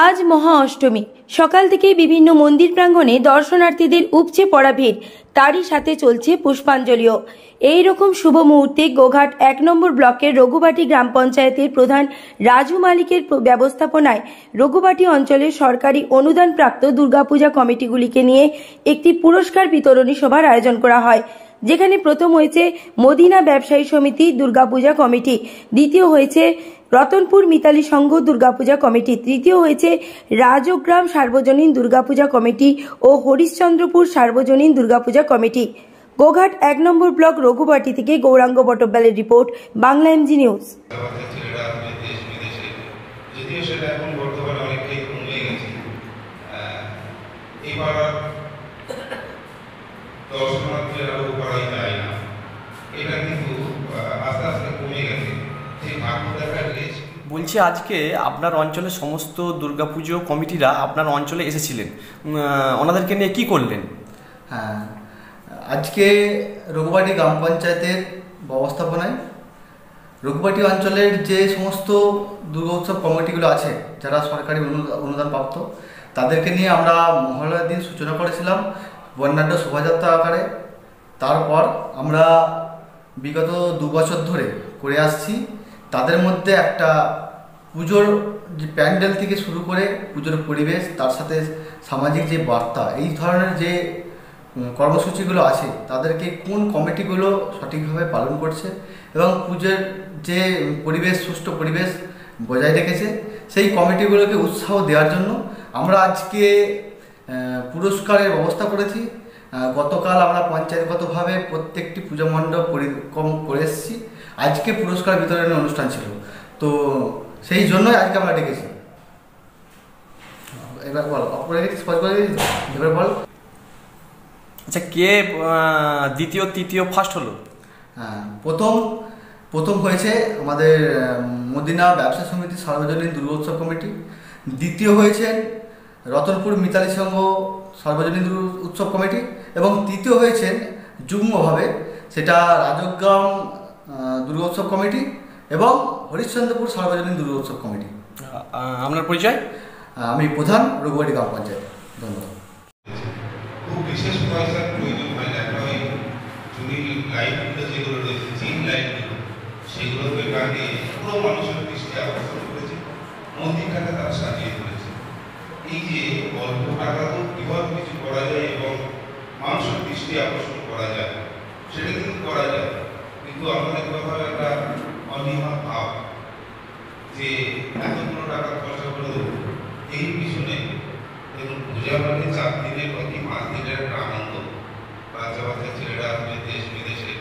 আজ মহা অষ্টমী। সকাল থেকেই বিভিন্ন মন্দির প্রাঙ্গণে দর্শনার্থীদের উপচে পড়া ভিড়, তারই সাথে চলছে পুষ্পাঞ্জলিও। এই রকম শুভ মুহূর্তে গোঘাট ১ নম্বর ব্লকের রঘুবাটি গ্রাম পঞ্চায়েতের প্রধান রাজু মালিকের ব্যবস্থাপনায় রঘুবাটি অঞ্চলের সরকারি অনুদানপ্রাপ্ত দুর্গাপূজা কমিটিগুলিকে নিয়ে একটি পুরস্কার বিতরণী সভার আয়োজন করা হয়, যেখানে প্রথম হয়েছে মদিনা ব্যবসায়ী সমিতি দুর্গাপূজা কমিটি, দ্বিতীয় হয়েছে রতনপুর মিতালি সংঘ দুর্গাপূজা কমিটি, তৃতীয় হয়েছে রাজগ্রাম সার্বজনীন দুর্গাপূজা কমিটি ও হরিশ্চন্দ্রপুর সার্বজনীন Durga Puja committee. Goghat ১ number block Raghubati থেকে গৌরাঙ্গ বটব্যালের রিপোর্ট, বাংলা এমজি নিউজ। বলছি, আজকে আপনার অঞ্চলের সমস্ত দুর্গাপুজো কমিটিরা আপনার অঞ্চলে এসেছিলেন, ওনাদেরকে নিয়ে কি করলেন? হ্যাঁ, আজকে রঘুবাটি গ্রাম পঞ্চায়েতের ব্যবস্থাপনায় রঘুবাটি অঞ্চলের যে সমস্ত দুর্গোৎসব কমিটিগুলো আছে, যারা সরকারি অনুদান প্রাপ্ত, তাদেরকে নিয়ে আমরা মহালয়ার দিন সূচনা করেছিলাম বর্ণাঢ্য শোভাযাত্রা আকারে। তারপর আমরা বিগত ২ বছর ধরে করে আসছি। তাদের মধ্যে একটা পুজোর যে প্যান্ডেল থেকে শুরু করে পুজোর পরিবেশ, তার সাথে সামাজিক যে বার্তা, এই ধরনের যে কর্মসূচিগুলো আছে, তাদেরকে কোন কমিটিগুলো সঠিকভাবে পালন করছে এবং পুজোর যে পরিবেশ, সুষ্ঠু পরিবেশ বজায় রেখেছে, সেই কমিটিগুলোকে উৎসাহ দেওয়ার জন্য আমরা আজকে পুরস্কারের ব্যবস্থা করেছি। গতকাল আমরা পঞ্চায়েতগতভাবে প্রত্যেকটি পুজো মণ্ডপ পরিক্রম করে এসেছি। আজকে পুরস্কার বিতরণের অনুষ্ঠান ছিল, তো সেই জন্যই আজকে আমরা ডেকেছি। এবার বল, এবার বল। আচ্ছা, কে দ্বিতীয়, তৃতীয়, ফার্স্ট হলো? হ্যাঁ, প্রথম হয়েছে আমাদের মদিনা ব্যবসা সমিতি সার্বজনীন দুর্গোৎসব কমিটি, দ্বিতীয় হয়েছেন রতনপুর মিতালি সংঘ সার্বজনীন উৎসব কমিটি এবং তৃতীয় হয়েছেন যুগ্মভাবে সেটা রাজগ্রাম দুর্গোৎসব কমিটি এবং হরিশ্চন্দ্রপুর সার্বজনীন দুর্গোৎসব কমিটি। আপনার পরিচয়? আমি প্রধান, রঘুবাটি গ্রাম পঞ্চায়েত। ধন্যবাদ। খুব বিশেষ পয়সার প্রয়োজন হয় না, ওই চুরির লাইটগুলো যেগুলো রয়েছে, চিন লাইটগুলো, সেগুলোকে লাগিয়ে পুরো মানুষের দৃষ্টি আকর্ষণ করেছে, মন্দিরটাকে তারা সাজিয়ে তুলেছে। এই যে অল্প টাকাতেও কীভাবে কিছু করা যায় এবং মানুষের দৃষ্টি আকর্ষণ করা যায়, সেটা কিন্তু করা যায়, কিন্তু আমাদের কোথাও একটা অনীহা ভাব যে এতগুলো টাকা খরচা করে দেবো। এই পিছনে দেখুন, পূজা মানে ৪ দিনের বা কি ৫ দিনের একটা আনন্দ। বাচ্চা বাচ্চা ছেলেরা আসবে দেশ বিদেশে,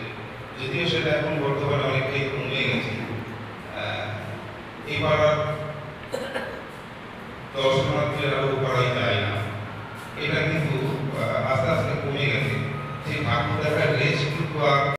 যদিও সেটা এখন বর্তমানে